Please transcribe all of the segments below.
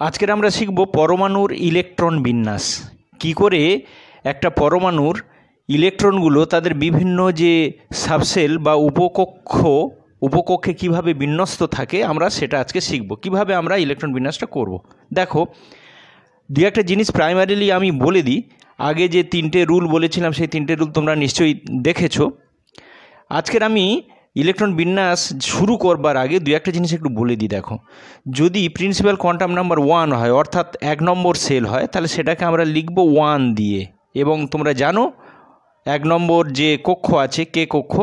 আজকের আমরা শিখব পরমাণুর ইলেকট্রন বিন্যাস। কি করে একটা পরমাণুর ইলেকট্রনগুলো তাদের বিভিন্ন যে সাবসেল বা উপকক্ষে কিভাবে বিন্যস্ত থাকে আমরা সেটা আজকে শিখব। কিভাবে আমরা ইলেকট্রন বিন্যাসটা করব। দেখো, দু একটা জিনিস প্রাইমারিলি আমি বলে দিই। আগে যে তিনটে রুল বলেছিলাম সেই তিনটে রুল তোমরা নিশ্চয়ই দেখেছো। আজকের আমি ইলেকট্রন বিন্যাস শুরু করবার আগে দু একটা জিনিস একটু বলে দিই। দেখো, যদি প্রিন্সিপাল কোয়ান্টাম নাম্বার 1 হয়, অর্থাৎ 1 নম্বর সেল হয়, তাহলে সেটাকে আমরা লিখব 1 দিয়ে। এবং তোমরা জানো 1 নম্বর যে কক্ষ আছে কে কক্ষ,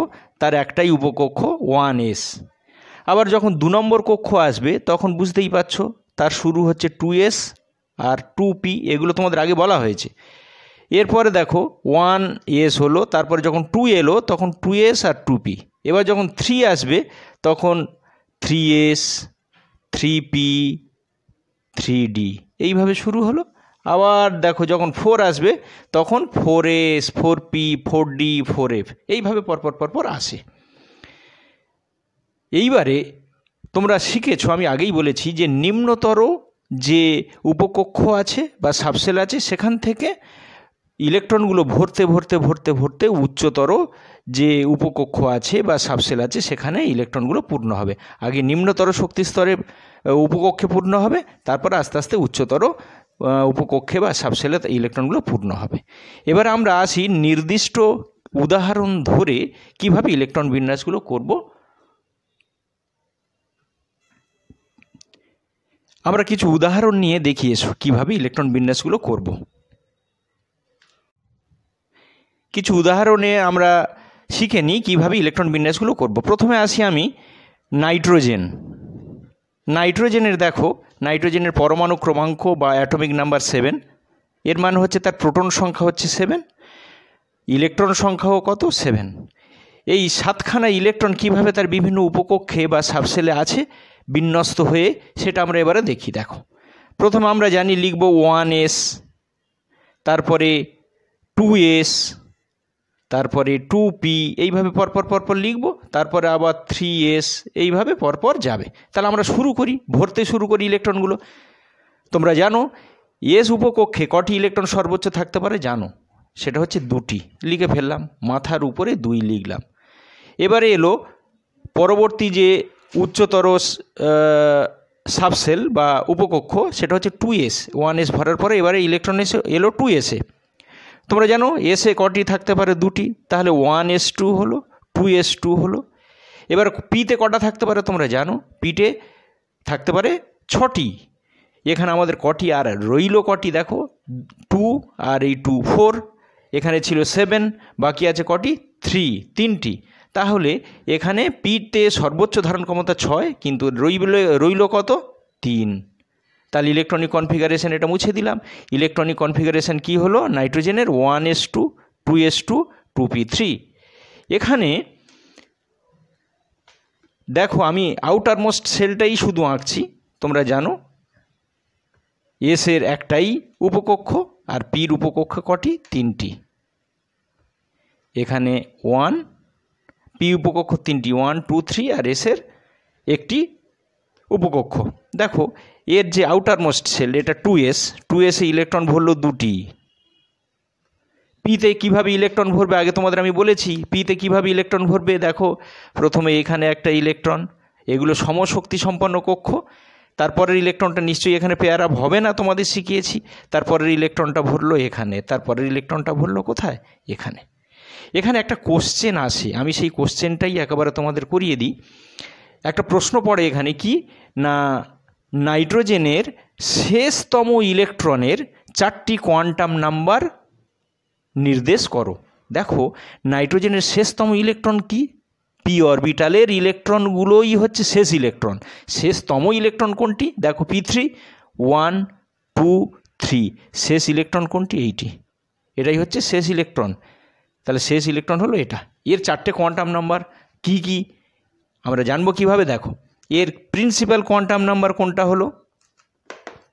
তার একটাই উপকক্ষ 1s। আবার যখন 2 নম্বর কক্ষ আসবে তখন বুঝতেই পারছো তার শুরু হচ্ছে 2s আর 2p, এগুলো তোমাদের আগে বলা হয়েছে। এরপরে দেখো 1s হলো, তারপরে যখন 2 এলো তখন 2s আর 2p। এবার যখন 3 আসবে তখন 3s, 3p, 3d, এইভাবে শুরু হলো। আবার দেখো যখন 4 আসবে তখন 4s, 4p, 4d, 4f, এইভাবে পরপর আসে। এইবারে তোমরা শিখেছো, আমি আগেই বলেছি যে নিম্নতর যে উপকক্ষ আছে বা সাবসেল আছে সেখান থেকে ইলেকট্রনগুলো ভরতে উচ্চতর যে উপকক্ষ আছে বা সাবসেল আছে সেখানে ইলেকট্রনগুলো পূর্ণ হবে। আগে নিম্নতর শক্তি স্তরে উপকক্ষে পূর্ণ হবে, তারপর আস্তে আস্তে উচ্চতর উপকক্ষে বা সাবসেলে ইলেকট্রনগুলো পূর্ণ হবে। এবার আমরা আসি নির্দিষ্ট উদাহরণ ধরে কিভাবে ইলেকট্রন বিন্যাসগুলো করব। আমরা কিছু উদাহরণ নিয়ে দেখি এসো কিভাবে ইলেকট্রন বিন্যাসগুলো করব। কিছু উদাহরণে আমরা শিখে নিই কীভাবে ইলেকট্রন বিন্যাসগুলো করব। প্রথমে আসি আমি নাইট্রোজেনের। দেখো, নাইট্রোজেনের পরমাণু ক্রমাঙ্ক বা অ্যাটমিক নাম্বার 7। এর মানে হচ্ছে তার প্রোটন সংখ্যা হচ্ছে 7, ইলেকট্রন সংখ্যাও কত? 7। এই 7খানা ইলেকট্রন কিভাবে তার বিভিন্ন উপকক্ষে বা সাবসেলে আছে বিন্যস্ত হয়ে, সেটা আমরা এবারে দেখি। দেখো, প্রথমে আমরা জানি লিখব 1s, তারপরে 2s, তারপরে 2p, এইভাবে পরপর লিখব। তারপরে আবার 3s, এইভাবে পরপর যাবে। তাহলে আমরা ভরতে শুরু করি ইলেকট্রনগুলো। তোমরা জানো এস উপকক্ষে কটি ইলেকট্রন সর্বোচ্চ থাকতে পারে? জানো, সেটা হচ্ছে 2টি। লিখে ফেললাম, মাথার উপরে 2 লিখলাম। এবারে এলো পরবর্তী যে উচ্চতর সাবসেল বা উপকক্ষ, সেটা হচ্ছে 2s। 1s ভরার পরে এবারে ইলেকট্রন এলো 2s-এ। তোমরা জানো এসে কটি থাকতে পারে? 2টি। তাহলে 1s2 হলো, 2s2 হলো। এবার পিতে কটা থাকতে পারে তোমরা জানো? পিতে থাকতে পারে 6টি। এখানে আমাদের কটি আর রইল কটি? দেখো, 2 আর এই 2, 4। এখানে ছিল 7, বাকি আছে কটি? 3টি। তাহলে এখানে পিতে সর্বোচ্চ ধারণ ক্ষমতা 6, কিন্তু রইল কত? 3। তাহলে ইলেকট্রনিক কনফিগারেশন এটা মুছে দিলাম। ইলেকট্রনিক কনফিগারেশন কি হলো? নাইট্রোজেনের 1s2, 2s2, 2p3। এখানে দেখো আমি আউটার মোস্ট সেলটাই শুধু আঁকছি। তোমরা জানো এসের একটাই উপকক্ষ আর পির উপকক্ষ কটি? 3টি। এখানে 1, পি উপকক্ষ 3টি, 1, 2, 3, আর এসের একটি উপকক্ষ। দেখো এর যে আউটার মোস্ট সেল এটা 2s-এ ইলেকট্রন ভরল 2টি। পিতে কিভাবে ইলেকট্রন ভরবে আগে তোমাদের আমি বলেছি। পিতে কিভাবে ইলেকট্রন ভরবে? দেখো, প্রথমে এখানে একটা ইলেকট্রন, এগুলো সমশক্তি সম্পন্ন কক্ষ। তারপরের ইলেকট্রনটা নিশ্চয়ই এখানে পেয়ার আপ হবে না, তোমাদের শিখিয়েছি। তারপরের ইলেকট্রনটা ভরলো এখানে, তারপরের ইলেকট্রনটা ভরলো কোথায়? এখানে। এখানে একটা কোশ্চেন আসে, আমি সেই কোশ্চেনটাই একেবারে তোমাদের করিয়ে দিই। একটা প্রশ্ন পড়ে এখানে, কি না, নাইট্রোজেনের শেষতম ইলেকট্রনের 4টি কোয়ান্টাম নাম্বার নির্দেশ করো। দেখো, নাইট্রোজেনের শেষতম ইলেকট্রন কি? পি অরবিটালের ইলেকট্রনগুলোই হচ্ছে শেষ ইলেকট্রন। শেষতম ইলেকট্রন কোনটি? দেখো, p3, 1, 2, 3। শেষ ইলেকট্রন কোনটি? এইটি। এটাই হচ্ছে শেষ ইলেকট্রন। তাহলে শেষ ইলেকট্রন হলো এটা। এর 4টে কোয়ান্টাম নাম্বার কি কি আমরা জানবো কিভাবে? দেখো, এর প্রিন্সিপাল কোয়ান্টাম নাম্বার কোনটা হলো?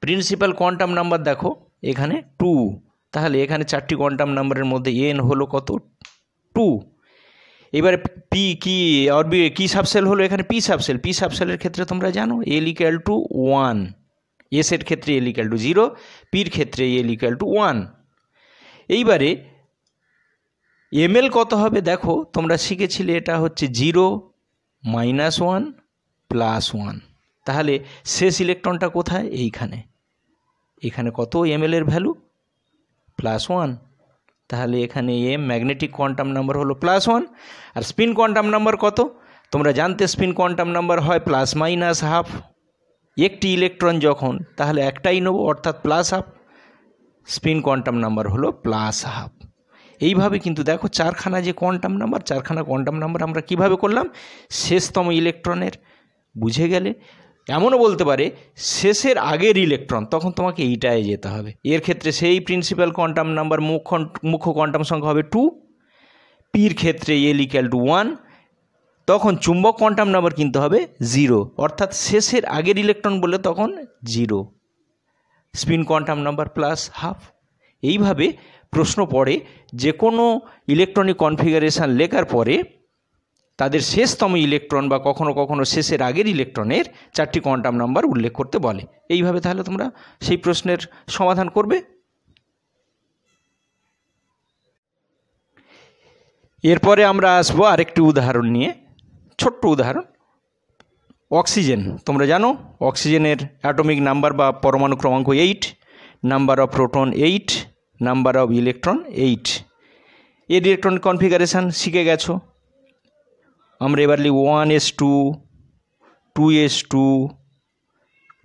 প্রিন্সিপাল কোয়ান্টাম নাম্বার দেখো এখানে 2। তাহলে এখানে 4টি কোয়ান্টাম নাম্বারের মধ্যে n হলো কত? 2। এবারে পি কি সাবসেল হলো? এখানে পি সাবসেলের ক্ষেত্রে তোমরা জানো L = 1। এসের ক্ষেত্রে এল ইকুয়াল টু 0, পির ক্ষেত্রে এল ইকুয়াল টু 1। এইবারে এমএল কত হবে দেখো, তোমরা শিখেছিলে এটা হচ্ছে 0 -1 +1। তাহলে শেষ ইলেকট্রনটা কোথায়? এইখানে। এখানে কত এমএল এর ভ্যালু? +1। তাহলে এখানে এম ম্যাগনেটিক কোয়ান্টাম নাম্বার হলো +1। আর স্পিন কোয়ান্টাম নাম্বার কত? তোমরা জানতে স্পিন কোয়ান্টাম নাম্বার হয় ±½ একটি ইলেকট্রন যখন, তাহলে একটাই নেব, অর্থাৎ +½ স্পিন কোয়ান্টাম নাম্বার হলো +½ এইভাবে কিন্তু দেখো চারখানা যে কোয়ান্টাম নাম্বার, চারখানা কোয়ান্টাম নাম্বার আমরা কিভাবে করলাম? শেষতম ইলেকট্রনের, বুঝে গেলে? এমনও বলতে পারে শেষের আগের ইলেকট্রন, তখন তোমাকে এইটায় যেতে হবে। এর ক্ষেত্রে সেই প্রিন্সিপাল কোয়ান্টাম নাম্বার মুখ্য কোয়ান্টাম সংখ্যা হবে 2, পির ক্ষেত্রে এল ইকুয়াল টু 1, তখন চুম্বক কোয়ান্টাম নাম্বার কিন্তু হবে 0, অর্থাৎ শেষের আগের ইলেকট্রন বলে তখন 0, স্পিন কোয়ান্টাম নাম্বার +½ এইভাবে প্রশ্ন পড়ে যে কোনো ইলেকট্রনিক কনফিগারেশান লেখার পরে তাদের শেষতম ইলেকট্রন বা কখনো কখনো শেষের আগের ইলেকট্রনের 4টি কোয়ান্টাম নাম্বার উল্লেখ করতে বলে। এইভাবে তাহলে তোমরা সেই প্রশ্নের সমাধান করবে। এরপরে আমরা আসবো আরেকটি উদাহরণ নিয়ে, ছোট্ট উদাহরণ। অক্সিজেন, তোমরা জানো অক্সিজেনের অ্যাটমিক নাম্বার বা পরমাণু ক্রমাঙ্ক 8, number of proton 8, number of electron 8। এর ইলেকট্রন কনফিগারেশান শিখে গেছো। আমরা এবার লিখব 1s2, 2s2,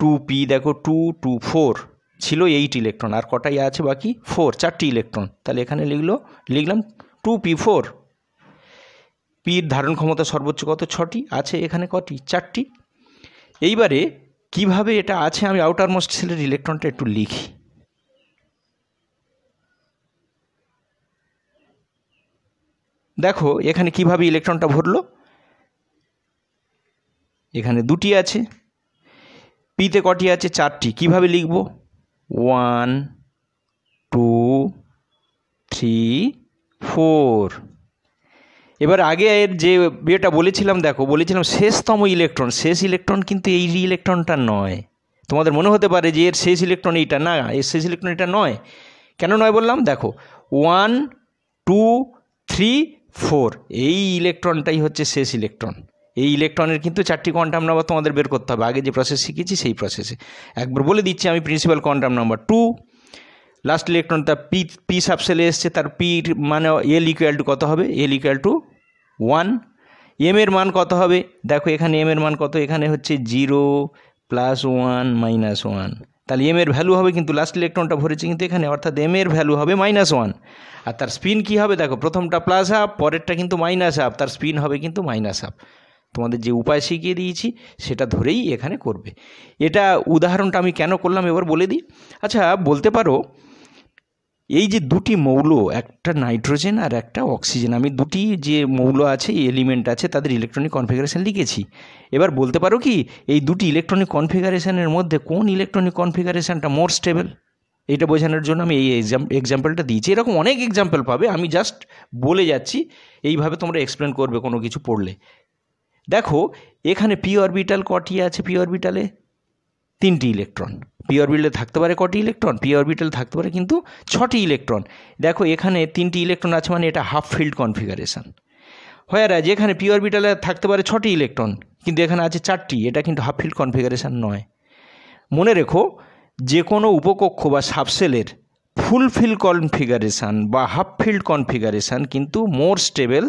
2p, দেখো 2, 2, 4 ছিল 8 ইলেকট্রন, আর কটাই আছে বাকি? 4, 4টি ইলেকট্রন। তাহলে এখানে লিখলাম 2p4। পির ধারণ ক্ষমতা সর্বোচ্চ কত? 6টি আছে, এখানে কটি? 4টি। এইবারে কিভাবে এটা আছে আমি আউটার মোস্ট সেলের ইলেকট্রনটা একটু লিখি। দেখো এখানে কিভাবে ইলেকট্রনটা ভরলো, এখানে 2টি আছে, পিতে কটি আছে? 4টি। কিভাবে লিখব? 1, 2, 3, 4। এবার আগে এর যে বিয়েটা বলেছিলাম, দেখো বলেছিলাম শেষতম ইলেকট্রন, শেষ ইলেকট্রন কিন্তু এই ইলেকট্রনটা নয়। তোমাদের মনে হতে পারে যে এর শেষ ইলেকট্রন এইটা, না, এর শেষ ইলেকট্রন এটা নয়। কেন নয় বললাম? দেখো 1, 2, 3, 4 এই ইলেকট্রনটাই হচ্ছে শেষ ইলেকট্রন। এই ইলেকট্রনের কিন্তু 4টি কোয়ান্টাম নাম্বার তোমাদের বের করতে হবে, আগে যে প্রসেস শিখেছি সেই প্রসেসে। একবার বলে দিচ্ছি আমি, প্রিন্সিপাল কোয়ান্টাম নাম্বার 2, লাস্ট ইলেকট্রনটা পি সাবসেলে এসছে, তার পির মানে এল ইকুয়াল টু কত হবে? L equal to 1। এম এর মান কত হবে? দেখো এখানে এম এর মান কত? এখানে হচ্ছে 0 +1 -1। তাহলে এম এর ভ্যালু হবে, কিন্তু লাস্ট ইলেকট্রনটা ভরেছে কিন্তু এখানে, অর্থাৎ এম এর ভ্যালু হবে -1। আর তার স্পিন কি হবে? দেখো প্রথমটা +½ পরেরটা কিন্তু -½ তার স্পিন হবে কিন্তু -½ তোমাদের যে উপায় শিখিয়ে দিয়েছি সেটা ধরেই এখানে করবে। এটা উদাহরণটা আমি কেন করলাম এবার বলে দিই। আচ্ছা বলতে পারো এই যে দুটি মৌল, একটা নাইট্রোজেন আর একটা অক্সিজেন, আমি দুটি যে মৌল আছে, এলিমেন্ট আছে, তাদের ইলেকট্রনিক কনফিগারেশন লিখেছি। এবার বলতে পারো কি এই দুটি ইলেকট্রনিক কনফিগারেশনের মধ্যে কোন ইলেকট্রনিক কনফিগারেশনটা মোর স্টেবল? এটা বোঝানোর জন্য আমি এই এক্সাম্পলটা দিয়েছি। এরকম অনেক এক্সাম্পল পাবে, আমি জাস্ট বলে যাচ্ছি, এইভাবে তোমরা এক্সপ্লেন করবে কোনো কিছু পড়লে। দেখো এখানে পি অরবিটাল কটি আছে? পি অরবিটালে 3টি ইলেকট্রন। পি অরবিটালে থাকতে পারে কটি ইলেকট্রন? পি অরবিটালে থাকতে পারে কিন্তু 6টি ইলেকট্রন। দেখো এখানে 3টি ইলেকট্রন আছে, মানে এটা হাফ ফিল্ড কনফিগারেশন। হোয়ারাজ এখানে পি অরবিটালে থাকতে পারে 6টি ইলেকট্রন, কিন্তু এখানে আছে 4টি, এটা কিন্তু হাফ ফিল্ড কনফিগারেশন নয়। মনে রেখো যে কোনো উপকক্ষ বা সাবসেলের ফুল ফিল্ড কনফিগারেশান বা হাফ ফিল্ড কনফিগারেশান কিন্তু মোর stable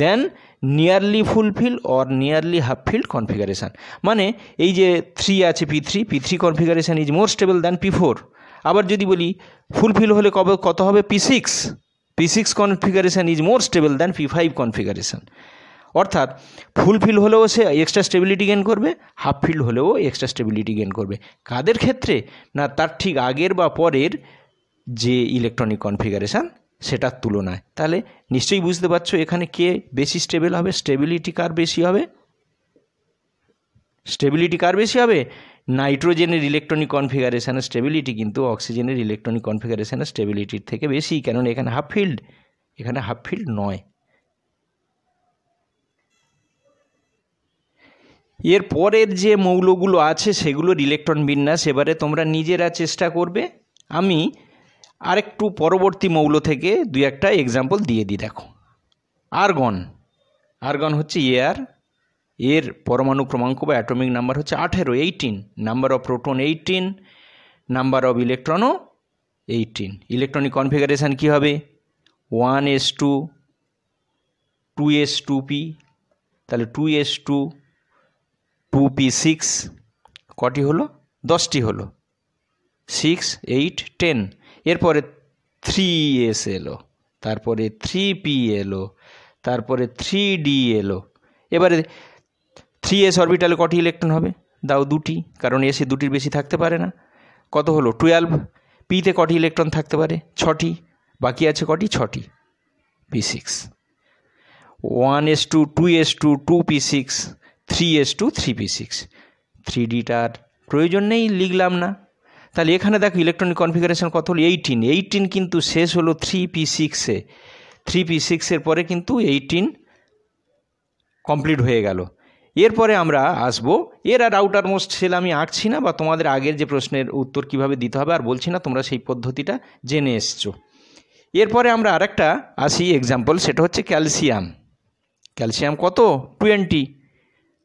then nearly fulfil or nearly half field configuration. মানে এই যে 3 আছে P3 configuration is more stable than P4। আবার যদি বলি ফুলফিল হলে কত হবে? P6 configuration is more stable than P5 configuration. অর্থাৎ ফুলফিল হলেও সে এক্সট্রা স্টেবিলিটি গেন করবে, হাফ ফিল্ড হলেও এক্সট্রা স্টেবিলিটি গেন করবে। কাদের ক্ষেত্রে? না তার ঠিক আগের বা পরের যে ইলেকট্রনিক কনফিগারেশান সেটার তুলনায়। তাহলে নিশ্চয়ই বুঝতে পারছো এখানে কে বেশি স্টেবল হবে? স্টেবিলিটি কার বেশি হবে? নাইট্রোজেনের ইলেকট্রনিক কনফিগারেশানের স্টেবিলিটি কিন্তু অক্সিজেনের ইলেকট্রনিক কনফিগারেশানের স্টেবিলিটির থেকে বেশি, কারণ এখানে হাফ ফিল্ড নয়। এর পরের যে মৌলগুলো আছে সেগুলোর ইলেকট্রন বিন্যাস এবারে তোমরা নিজেরা চেষ্টা করবে। আমি আরেকটু পরবর্তী মৌল থেকে দুই একটা এক্সাম্পল দিয়ে দিই। দেখো, আর্গন। আর্গন হচ্ছে এয়ার, এর পরমাণু ক্রমাঙ্ক বা অ্যাটমিক নাম্বার হচ্ছে 18, number of proton 18, number of ইলেকট্রনও 18। ইলেকট্রনিক কনফিগারেশান কী হবে? 1s2 2s2p, তাহলে 2s2 2p6 কটি হলো? 10টি হলো, 6 8 10। এরপরে 3s এলো, তারপরে 3p এলো, তারপরে 3d এলো। এবারে 3s অরবিটালে কটি ইলেকট্রন হবে? দাও 2টি, কারণ এসে 2টির বেশি থাকতে পারে না। কত হলো? 12। পিতে কটি ইলেকট্রন থাকতে পারে? 6টি। বাকি আছে কটি? 6টি, p6। 1s2 2s2 2p6 3s2 3p6। 3dটার প্রয়োজন নেই, লিখলাম না। তাহলে এখানে দেখো ইলেকট্রনিক কনফিগারেশন কত হলো? 18 কিন্তু শেষ হলো 3p6-এ। 3p6-এর পরে কিন্তু 18 কমপ্লিট হয়ে গেল। এরপরে আমরা আসবো, এর আর আউটার মোস্ট সেল আমি আঁকছি না, বা তোমাদের আগের যে প্রশ্নের উত্তর কিভাবে দিতে হবে আর বলছি না, তোমরা সেই পদ্ধতিটা জেনে এসছো। এরপরে আমরা আরেকটা আসি এক্সাম্পল, সেটা হচ্ছে ক্যালসিয়াম। ক্যালসিয়াম কত? 20।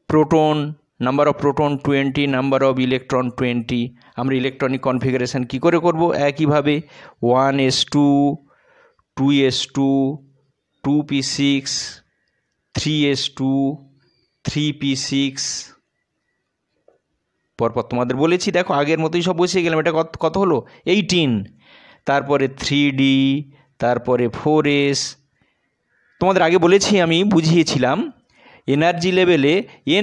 Proton, number of proton 20, number of electron 20। আমরা ইলেকট্রনিক কনফিগারেশান কী করে করব? একইভাবে 1s2 2s2 2p6 3s2 3p6। পরপর তোমাদের বলেছি, দেখো আগের মতোই সব বসে গেলাম। এটা কত হলো? 18। তারপরে 3d, তারপরে 4s। তোমাদের আগে বলেছি, আমি বুঝিয়েছিলাম এনার্জি লেভেলে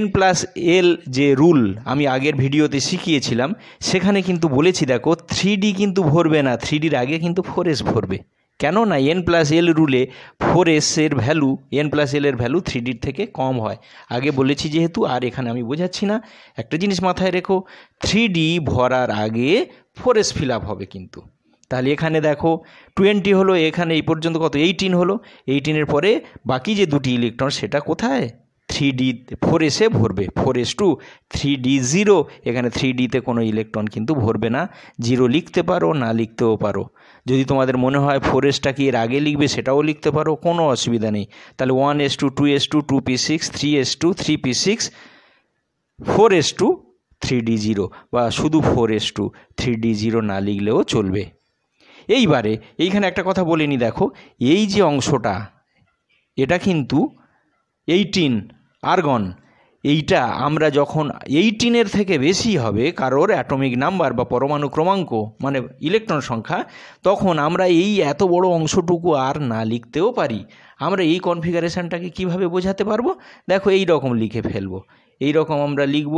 n+l যে রুল আমি আগের ভিডিওতে শিখিয়েছিলাম, সেখানে কিন্তু বলেছি দেখো 3d কিন্তু ভরবে না, 3dর আগে কিন্তু 4s ভরবে। কেন না? n+l রুলে 4s এর ভ্যালু, n+l এর ভ্যালু 3dর থেকে কম হয়। আগে বলেছি যেহেতু, আর এখানে আমি বোঝাচ্ছি না। একটা জিনিস মাথায় রেখো, 3d ভরার আগে 4s ফিল আপ হবে কিন্তু। তাহলে এখানে দেখো 20 হলো, এখানে এই পর্যন্ত কত? 18 হলো। 18-এর পরে বাকি যে দুটি ইলেকট্রন সেটা কোথায়? 3d 4s-এ ভরবে। 4s2 3d 0। এখানে 3dতে কোনো ইলেকট্রন কিন্তু ভরবে না। 0 লিখতে পারো, না লিখতেও পারো। যদি তোমাদের মনে হয় 4sটা কি এর আগে লিখবে, সেটাও লিখতে পারো, কোনো অসুবিধা নেই। তাহলে 1s2 2s2 2p6 3s2 3p6 4s2 3d 0, বা শুধু 4s2 3d 0 না লিখলেও চলবে। এইবারে এইখানে একটা কথা বলে নি, দেখো এই যে অংশটা, এটা কিন্তু 18 আর্গন। এইটা আমরা যখন 18-এর থেকে বেশি হবে কারোর অ্যাটমিক নাম্বার বা পরমাণু ক্রমাঙ্ক, মানে ইলেকট্রন সংখ্যা, তখন আমরা এই এত বড় অংশটুকু আর না লিখতেও পারি। আমরা এই কনফিগারেশনটাকে কিভাবে বোঝাতে পারবো? দেখো এই রকম লিখে ফেলবো। এই রকম আমরা লিখব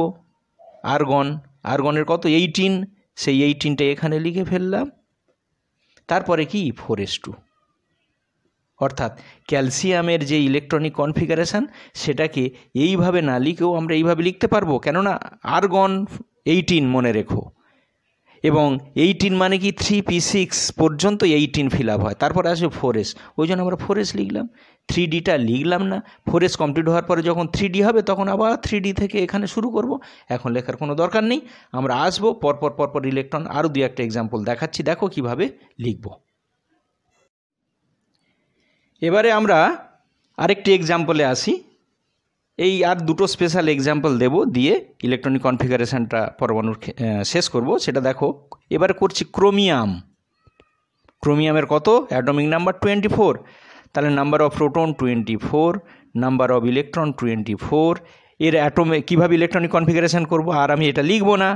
আর্গন। আর্গনের কত? 18। সেই 18টা এখানে লিখে ফেললাম। তারপরে কি? 4s2। অর্থাৎ ক্যালসিয়ামের যে ইলেকট্রনিক কনফিগারেশান, সেটাকে এইভাবে না লিখেও আমরা এইভাবে লিখতে পারবো। কেননা আর্গন 18 মনে রেখো, এবং 18 মানে কি 3p6 পর্যন্ত 18 ফিল আপ হয়, তারপরে আসবে 4s। ওই জন্য আমরা 4s লিখলাম, 3dটা লিখলাম না। 4s কমপ্লিট হওয়ার পরে যখন 3d হবে, তখন আবার 3d থেকে এখানে শুরু করব। এখন লেখার কোনো দরকার নেই, আমরা আসবো পরপর ইলেকট্রন। আরও দুই একটা এক্সাম্পল দেখাচ্ছি, দেখো কিভাবে লিখব। এবারে আমরা আরেকটি এক্সাম্পলে আসি। এই আর দুটো স্পেশাল এক্সাম্পল দেব, দিয়ে ইলেকট্রনিক কনফিগারেশানটা পরমাণুর শেষ করব। সেটা দেখো, এবারে করছি ক্রোমিয়াম। ক্রোমিয়ামের কত? Atomic number 24। তাহলে number of proton 24, number of electron 24। এর অ্যাটমে কীভাবে ইলেকট্রনিক কনফিগারেশান করব? আর আমি এটা লিখব না,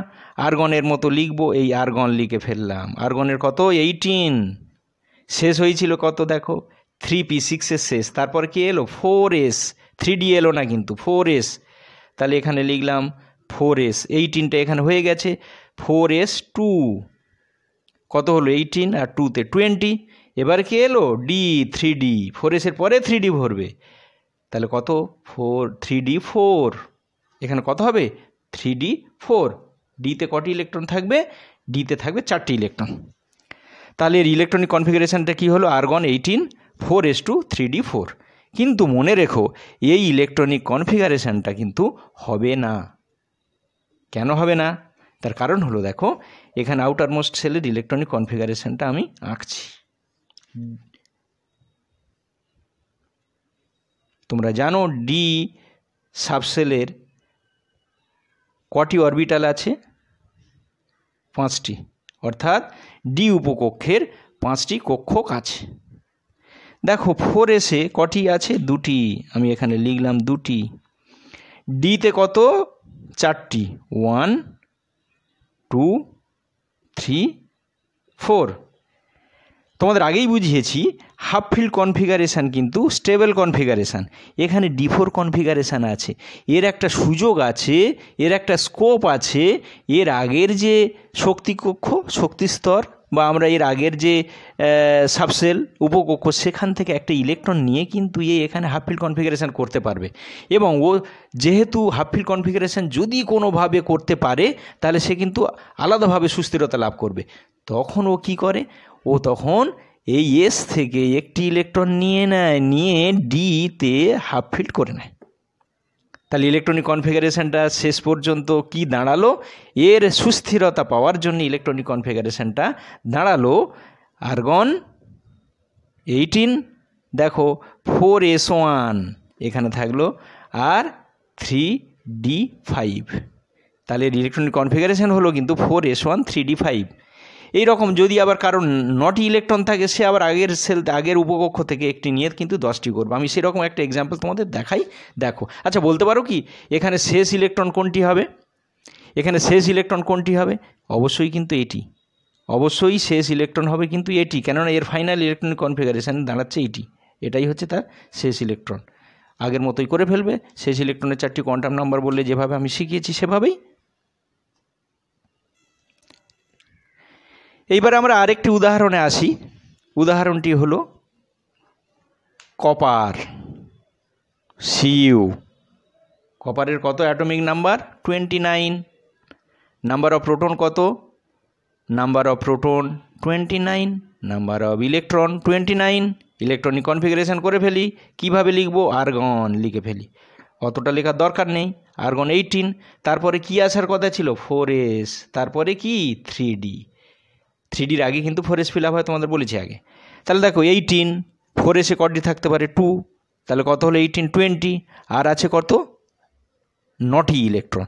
আর্গনের মতো লিখব। এই আর্গন লিখে ফেললাম। আর্গনের কত? 18। শেষ হয়েছিল কত? দেখো 3p6-এর শেষ। তারপর কি এলো? 4s। 3d এলো না কিন্তু, 4s। তাহলে এখানে লিখলাম 4s। 18টা এখানে হয়ে গেছে। 4s2 কত হলো? 18, আর 2তে 20। এবার কি এলো? d 3d। 4s-এর পরে 3d ভরবে, তাহলে কত? 3d 4। এখানে কত হবে? 3d 4। ডিতে কটি ইলেকট্রন থাকবে? ডিতে থাকবে 4টি ইলেকট্রন। তাহলে এর ইলেকট্রনিক কনফিগারেশানটা কী হলো? Argon 18, 4s2 3d 4। কিন্তু মনে রেখো, এই ইলেকট্রনিক কনফিগারেশানটা কিন্তু হবে না। কেন হবে না? তার কারণ হলো দেখো এখানে আউটার মোস্ট সেলের ইলেকট্রনিক কনফিগারেশনটা আমি আঁকছি। তোমরা জানো ডি সাবসেলের কটি অরবিটাল আছে? 5টি, অর্থাৎ ডি উপকক্ষের 5টি কক্ষক আছে। দেখো 4s-এ কটি আছে? 2টি, আমি এখানে লিখলাম 2টি। ডিতে কত? 4টি, 1 2 3 4। তোমাদের আগেই বুঝিয়েছি হাফ ফিল্ড কনফিগারেশান কিন্তু স্টেবল কনফিগারেশান, এখানে D4 কনফিগারেশান আছে। এর একটা সুযোগ আছে, এর একটা স্কোপ আছে। এর আগের যে শক্তিকক্ষ, শক্তিস্তর বা আমরা এর আগের যে সাবসেল উপকক্ষ, সেখান থেকে একটা ইলেকট্রন নিয়ে কিন্তু এখানে হাফ ফিল্ড কনফিগারেশান করতে পারবে। এবং ও যেহেতু হাফ ফিল্ড কনফিগারেশান যদি কোনোভাবে করতে পারে তাহলে সে কিন্তু আলাদাভাবে সুস্থিরতা লাভ করবে। তখন ও কী করে? ও তখন এই এস থেকে একটি ইলেকট্রন নিয়ে ডিতে হাফ ফিল্ড করে নেয়। তাহলে ইলেকট্রনিক কনফিগারেশনটা শেষ পর্যন্ত কি দাঁড়ালো? এর সুস্থিরতা পাওয়ার জন্য ইলেকট্রনিক কনফিগারেশনটা দাঁড়ালো আর্গন 18, দেখো 4s1 এখানে থাকলো, আর 3d5। তাহলে ইলেকট্রনিক কনফিগারেশন হলো কিন্তু 4s1 3d5। এইরকম যদি আবার কারো নটি ইলেকট্রন থাকে, সে আবার আগের উপকক্ষ থেকে একটি নিয়ে কিন্তু 10টি করবে। আমি সেরকম একটা এক্সাম্পল তোমাদের দেখাই, দেখো। আচ্ছা, বলতে পারো কি এখানে শেষ ইলেকট্রন কোনটি হবে? এখানে শেষ ইলেকট্রন কোনটি হবে? অবশ্যই কিন্তু এটি, অবশ্যই শেষ ইলেকট্রন হবে কিন্তু এটি, কেননা এর ফাইনাল ইলেকট্রনিক কনফিগারেশন দাঁড়াচ্ছে এটাই হচ্ছে তার শেষ ইলেকট্রন। আগের মতোই করে ফেলবে। শেষ ইলেকট্রনের 4টি কোয়ান্টাম নাম্বার বললে যেভাবে আমি শিখিয়েছি সেভাবেই। এইবার আমরা আরেকটি উদাহরণে আসি। উদাহরণটি হলো কপার, Cu। কপারের কত atomic number? 29। Number of proton কত? Number of proton 29, number of electron 29। Electronic configuration করে ফেলি। কিভাবে লিখবো? আর্গন লিখে ফেলি, অতটা লেখার দরকার নেই। আর্গন 18, তারপরে কি আসার কথা ছিল? 4s, তারপরে কি 3d। 3ডির আগে কিন্তু 4s ফিল আপ হয়, তোমাদের বলেছি আগে। তাহলে দেখো 18, 4s-এ কটি থাকতে পারে? 2, তাহলে কত হলো? 18, 20। আর আছে কত? 9টি ইলেকট্রন।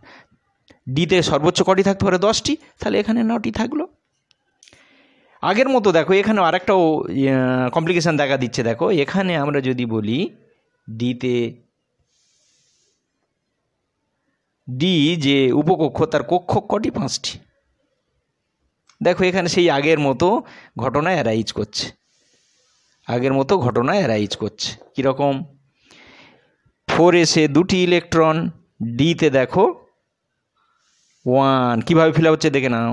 ডিতে সর্বোচ্চ কটি থাকতে পারে? 10টি, তাহলে এখানে 9টি থাকলো। আগের মতো দেখো এখানে আরেকটাও কমপ্লিকেশান দেখা দিচ্ছে। দেখো এখানে আমরা যদি বলি ডিতে ডি যে উপকক্ষ, তার কক্ষক কটি? 5টি। দেখো এখানে সেই আগের মতো ঘটনা অ্যারাইজ করছে, আগের মতো ঘটনা অ্যারাইজ করছে। কীরকম? 4s-এ 2টি ইলেকট্রন, ডিতে দেখো 1। কীভাবে ফিল হচ্ছে দেখে নাও।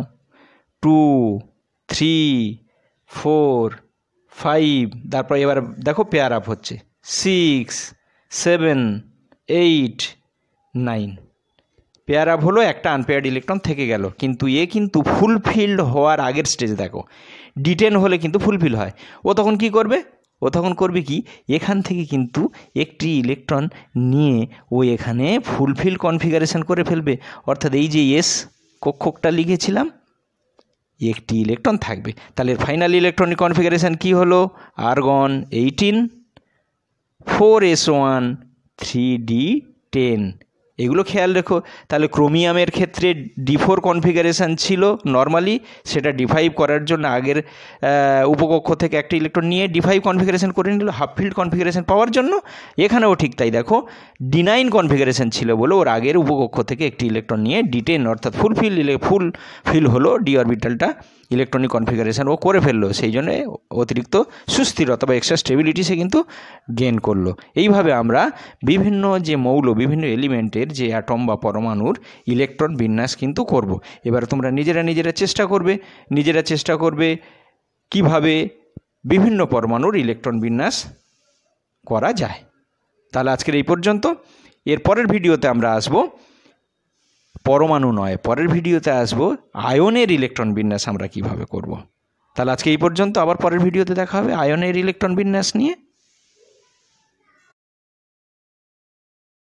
2 3 4 5, তারপর এবার দেখো পেয়ার আপ হচ্ছে 6 7 8 9। পেয়ার আপ হলো, একটা আনপেয়ার্ড ইলেকট্রন থেকে গেল। কিন্তু কিন্তু ফুলফিল্ড হওয়ার আগের স্টেজ দেখো, D10 হলে কিন্তু ফুলফিল হয়। ও তখন কি করবে? ও তখন করবে কি? এখান থেকে কিন্তু একটি ইলেকট্রন নিয়ে ও এখানে ফুলফিল কনফিগারেশন করে ফেলবে। অর্থাৎ এই যে এস কক্ষকটা লিখেছিলাম, একটি ইলেকট্রন থাকবে। তাহলে ফাইনাল ইলেকট্রনিক কনফিগারেশন কি হলো? Argon 18, 4s1 3d10। এগুলো খেয়াল রেখো। তাহলে ক্রোমিয়ামের ক্ষেত্রে D4 কনফিগারেশান ছিল নর্মালি, সেটা D5 করার জন্য আগের উপকক্ষ থেকে একটা ইলেকট্রন নিয়ে D5 কনফিগারেশান করে নিল হাফ ফিল্ড কনফিগারেশান পাওয়ার জন্য। এখানেও ঠিক তাই, দেখো D9 কনফিগারেশান ছিল বলে ওর আগের উপকক্ষ থেকে একটি ইলেকট্রন নিয়ে D10 অর্থাৎ ফুলফিল হলো ডি অরবিটালটা, ইলেকট্রনিক কনফিগারেশান ও করে ফেললো। সেই জন্য অতিরিক্ত সুস্থিরতা বা এক্সট্রা স্টেবিলিটি সে কিন্তু গেইন করলো। এইভাবে আমরা বিভিন্ন যে মৌল, বিভিন্ন এলিমেন্টের যে অ্যাটম বা পরমাণুর ইলেকট্রন বিন্যাস কিন্তু করব। এবার তোমরা নিজেরা চেষ্টা করবে কিভাবে বিভিন্ন পরমাণুর ইলেকট্রন বিন্যাস করা যায়। তাহলে আজকের এই পর্যন্ত। এর পরের ভিডিওতে আমরা আসব পরমাণু নয়, পরের ভিডিওতে আসব আয়নের ইলেকট্রন বিন্যাস আমরা কিভাবে করব। তাহলে আজকে এই পর্যন্ত, আবার পরের ভিডিওতে দেখা হবে আয়নের ইলেকট্রন বিন্যাস নিয়ে।